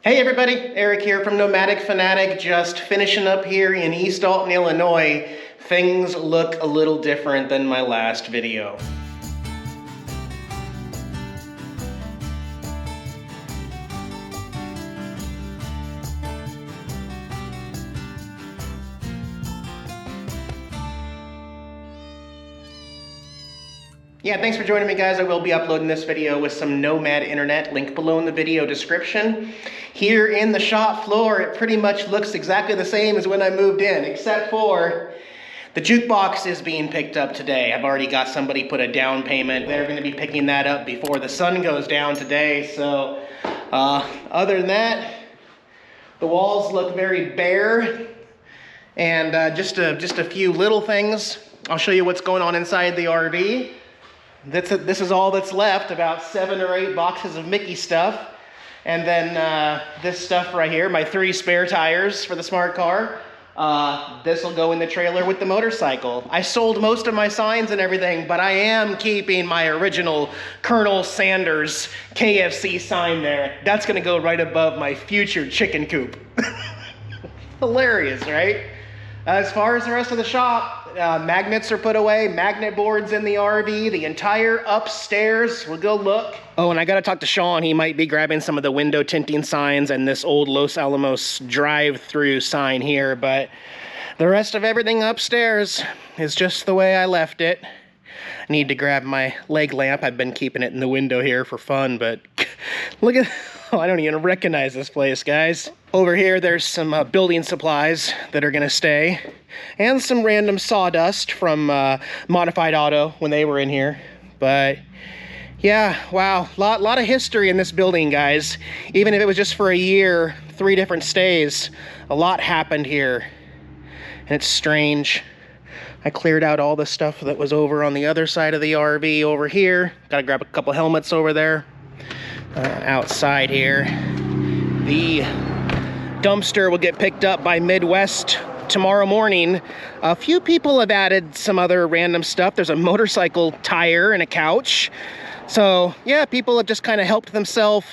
Hey everybody, Eric here from Nomadic Fanatic, just finishing up here in East Alton, Illinois. Things look a little different than my last video. Yeah, thanks for joining me guys. I will be uploading this video with some Nomad internet, link below in the video description. Here in the shop floor, it pretty much looks exactly the same as when I moved in, except for the jukebox is being picked up today. I've already got somebody put a down payment. They're going to be picking that up before the sun goes down today. So other than that, the walls look very bare. And just a few little things. I'll show you what's going on inside the RV. This is all that's left, about 7 or 8 boxes of Mickey stuff. And then this stuff right here, my 3 spare tires for the smart car. This will go in the trailer with the motorcycle. I sold most of my signs and everything, but I am keeping my original Colonel Sanders KFC sign there. That's gonna go right above my future chicken coop. Hilarious, right? As far as the rest of the shop, magnets are put away, magnet boards in the RV, the entire upstairs. We'll go look. Oh, and I gotta talk to Sean. He might be grabbing some of the window tinting signs and this old Los Alamos drive-through sign here, but the rest of everything upstairs is just the way I left it. I need to grab my leg lamp. I've been keeping it in the window here for fun, but look at, oh, I don't even recognize this place, guys. Over here, there's some building supplies that are gonna stay, and some random sawdust from Modified Auto when they were in here. But yeah, wow, lot of history in this building, guys. Even if it was just for a year, 3 different stays, a lot happened here, and it's strange. I cleared out all the stuff that was over on the other side of the RV over here. Gotta grab a couple helmets over there. Outside here, the dumpster will get picked up by Midwest tomorrow morning. A few people have added some other random stuff. There's a motorcycle tire and a couch. So yeah, people have just kind of helped themselves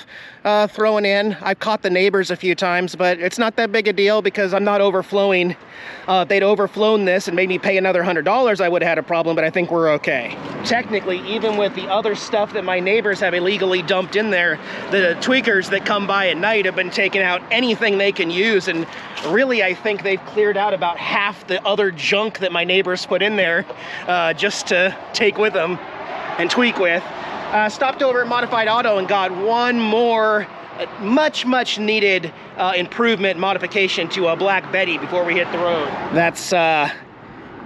throwing in. I've caught the neighbors a few times, but it's not that big a deal because I'm not overflowing. If they'd overflown this and made me pay another $100, I would have had a problem, but I think we're okay. Technically, even with the other stuff that my neighbors have illegally dumped in there, the tweakers that come by at night have been taking out anything they can use, and really I think they've cleared out about half the other junk that my neighbors put in there just to take with them and tweak with. Stopped over at Modified Auto and got one more much needed improvement modification to a Black Betty before we hit the road. That's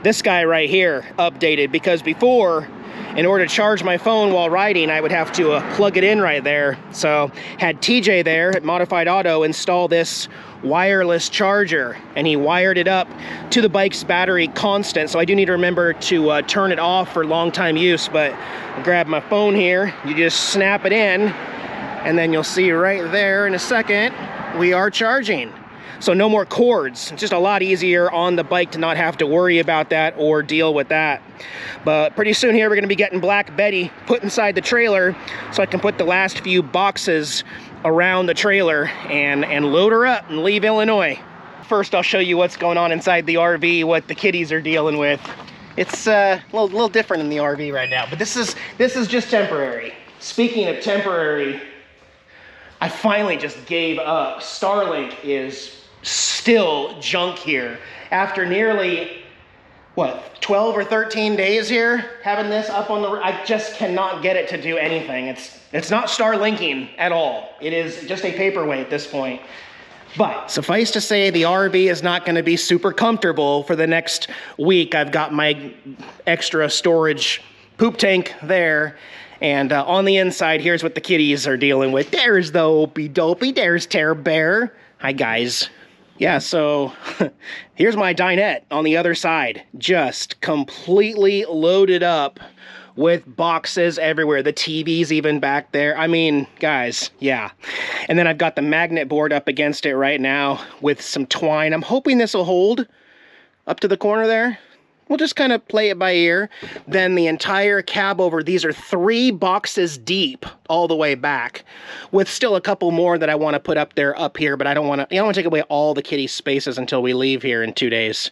this guy right here updated, because before, in order to charge my phone while riding, I would have to plug it in right there. So had TJ there at Modified Auto install this wireless charger, and he wired it up to the bike's battery constant. So I do need to remember to turn it off for long time use, but I'll grab my phone here. You just snap it in, and then you'll see right there in a second, we are charging. So no more cords. It's just a lot easier on the bike to not have to worry about that or deal with that. But pretty soon here, we're gonna be getting Black Betty put inside the trailer so I can put the last few boxes around the trailer and load her up and leave Illinois. First, I'll show you what's going on inside the RV, what the kiddies are dealing with. It's a little different in the RV right now, but this is just temporary. Speaking of temporary, I finally just gave up. Starlink is still junk here. After nearly, what, 12 or 13 days here, having this up on the, I just cannot get it to do anything. It's not Starlinking at all. It is just a paperweight at this point. But suffice to say, the RV is not gonna be super comfortable for the next week. I've got my extra storage poop tank there. And on the inside, here's what the kitties are dealing with. There's the Opie Dopey, there's Terror Bear. Hi guys. Yeah, so here's my dinette on the other side, just completely loaded up with boxes everywhere. The TV's even back there. I mean, guys, yeah. And then I've got the magnet board up against it right now with some twine. I'm hoping this will hold up to the corner there. we'll just kind of play it by ear. Then the entire cab over, these are 3 boxes deep all the way back, with still a couple more that I want to put up here, but I don't want to take away all the kitty spaces until we leave here in 2 days.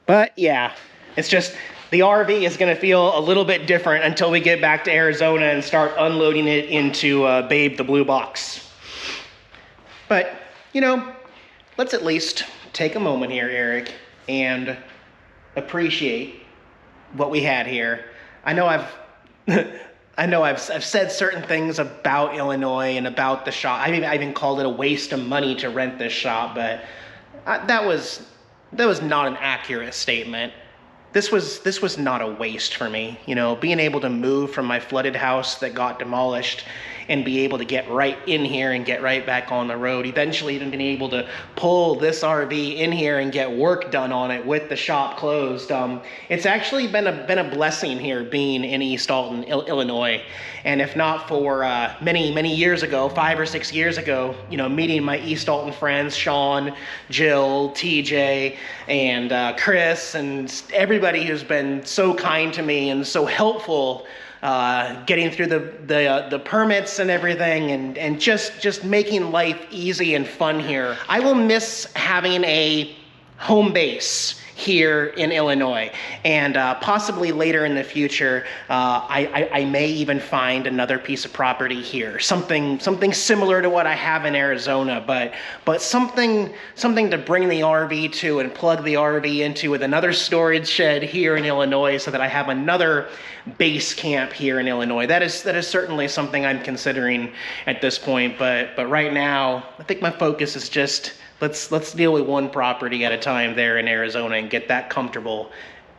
But yeah, it's just, the RV is going to feel a little bit different until we get back to Arizona and start unloading it into Babe the Blue Box. But, you know, let's at least take a moment here, Eric, and appreciate what we had here. I know I've said certain things about Illinois and about the shop. I even called it a waste of money to rent this shop, but that was not an accurate statement. This was not a waste for me. You know, being able to move from my flooded house that got demolished and be able to get right in here and get right back on the road. Eventually even being able to pull this RV in here and get work done on it with the shop closed. It's actually been a blessing here being in East Alton, Illinois. And if not for many years ago, 5 or 6 years ago, you know, meeting my East Alton friends, Sean, Jill, TJ, and Chris, and everybody who's been so kind to me and so helpful getting through the permits and everything, and just making life easy and fun here. I will miss having a home base here in Illinois, and possibly later in the future, I may even find another piece of property here, something similar to what I have in Arizona, but something to bring the RV to and plug the RV into, with another storage shed here in Illinois, so that I have another base camp here in Illinois. That is certainly something I'm considering at this point, but right now, I think my focus is just, let's deal with one property at a time there in Arizona and get that comfortable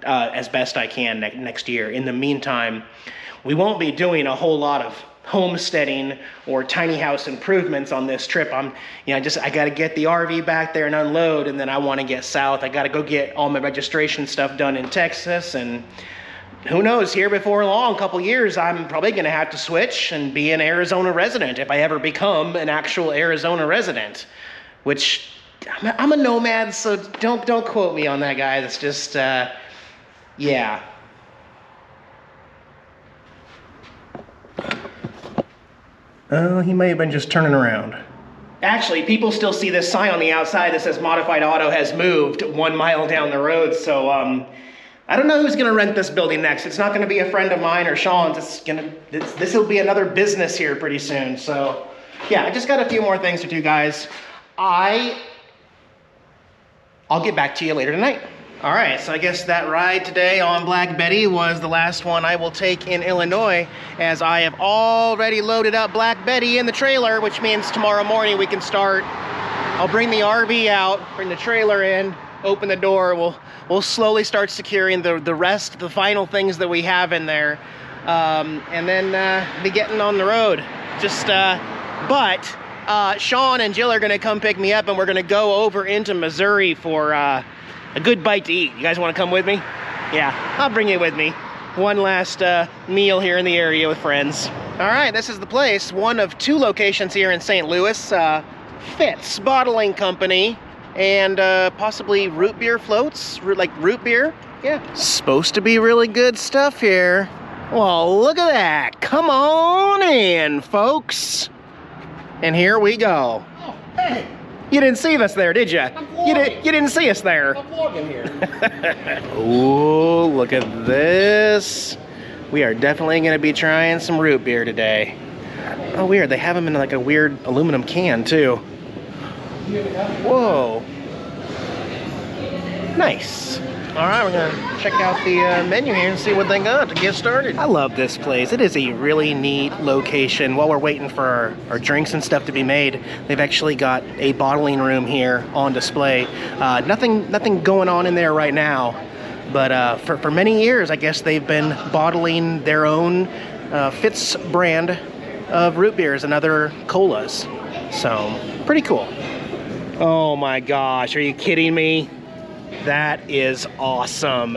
as best I can next year. In the meantime, we won't be doing a whole lot of homesteading or tiny house improvements on this trip. I got to get the RV back there and unload, and then I want to get south. I got to go get all my registration stuff done in Texas, and who knows, here before long, a couple years, I'm probably going to have to switch and be an Arizona resident if I ever become an actual Arizona resident. Which, I'm a nomad, so don't quote me on that, guys. It's just, yeah. Oh, he may have been just turning around. Actually, people still see this sign on the outside that says Modified Auto has moved 1 mile down the road, so, I don't know who's going to rent this building next. It's not going to be a friend of mine or Sean's. This will be another business here pretty soon, so, yeah, I just got a few more things to do, guys. I'll get back to you later tonight. All right, so I guess that ride today on Black Betty was the last one I will take in Illinois, as I have already loaded up Black Betty in the trailer, which means tomorrow morning we can start. I'll bring the RV out, bring the trailer in, open the door. We'll slowly start securing the rest, the final things that we have in there, and then be getting on the road. Sean and Jill are going to come pick me up, and we're going to go over into Missouri for a good bite to eat. You guys want to come with me? Yeah, I'll bring you with me. One last meal here in the area with friends. All right, this is the place. One of 2 locations here in St. Louis. Fitz Bottling Company, and possibly root beer floats, like root beer. Yeah, supposed to be really good stuff here. Well, look at that. Come on in, folks. And here we go. Oh, hey. You didn't see us there, did you? You didn't see us there. I'm vlogging here. Oh, look at this. We are definitely going to be trying some root beer today. Oh, weird. They have them in like a weird aluminum can, too. Whoa. Nice. All right, we're gonna check out the menu here and see what they got to get started. I love this place. It is a really neat location. While we're waiting for our drinks and stuff to be made, they've actually got a bottling room here on display. Nothing going on in there right now, but for many years, I guess they've been bottling their own Fitz brand of root beers and other colas. So, pretty cool. Oh my gosh, are you kidding me? That is awesome.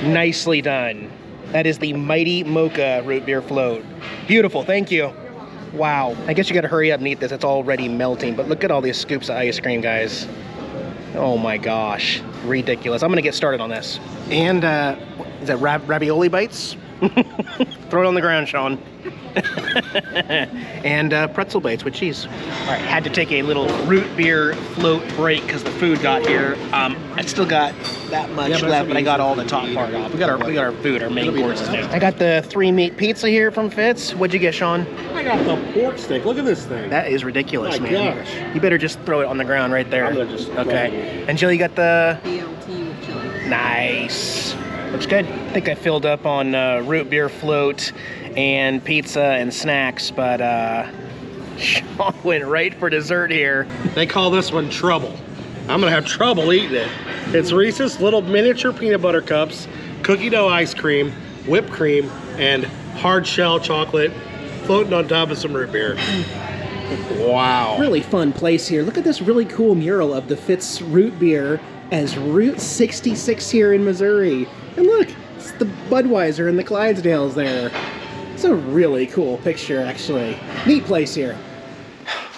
Nicely done. That is the Mighty Mocha root beer float. Beautiful, thank you. Wow, I guess you gotta hurry up and eat this. It's already melting, but look at all these scoops of ice cream, guys. Oh my gosh. ridiculous. I'm gonna get started on this. And is that ravioli bites? Throw it on the ground, Sean. And pretzel bites with cheese. All right, had to take a little root beer float break because the food got here. I still got that much left, but I got all the top part off. We got our food, our main courses now. I got the 3-meat pizza here from Fitz. What'd you get, Sean? I got the pork steak. Look at this thing. That is ridiculous, My man. gosh. You better just throw it on the ground right there. I'm gonna just okay. And Jill, you got the BLT with chili. nice. Looks good. I think I filled up on root beer float and pizza and snacks, but Sean went right for dessert here. They call this one trouble. I'm gonna have trouble eating it. It's Reese's little miniature peanut butter cups, cookie dough ice cream, whipped cream, and hard shell chocolate floating on top of some root beer. Wow. Really fun place here. Look at this really cool mural of the Fitz root beer as Route 66 here in Missouri. And look, it's the Budweiser and the Clydesdales there. It's a really cool picture, actually. Neat place here.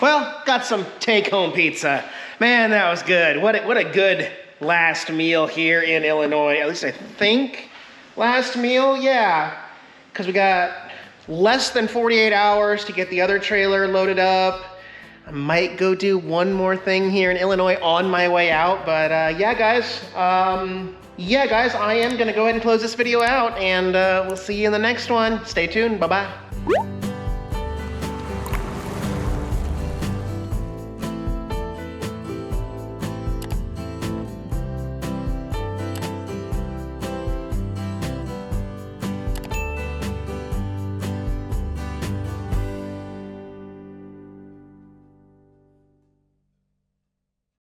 Well, got some take-home pizza. Man, that was good. What a good last meal here in Illinois. At least I think last meal, yeah. Because we got less than 48 hours to get the other trailer loaded up. I might go do one more thing here in Illinois on my way out, but yeah, guys, I am gonna go ahead and close this video out, and we'll see you in the next one. Stay tuned, bye-bye.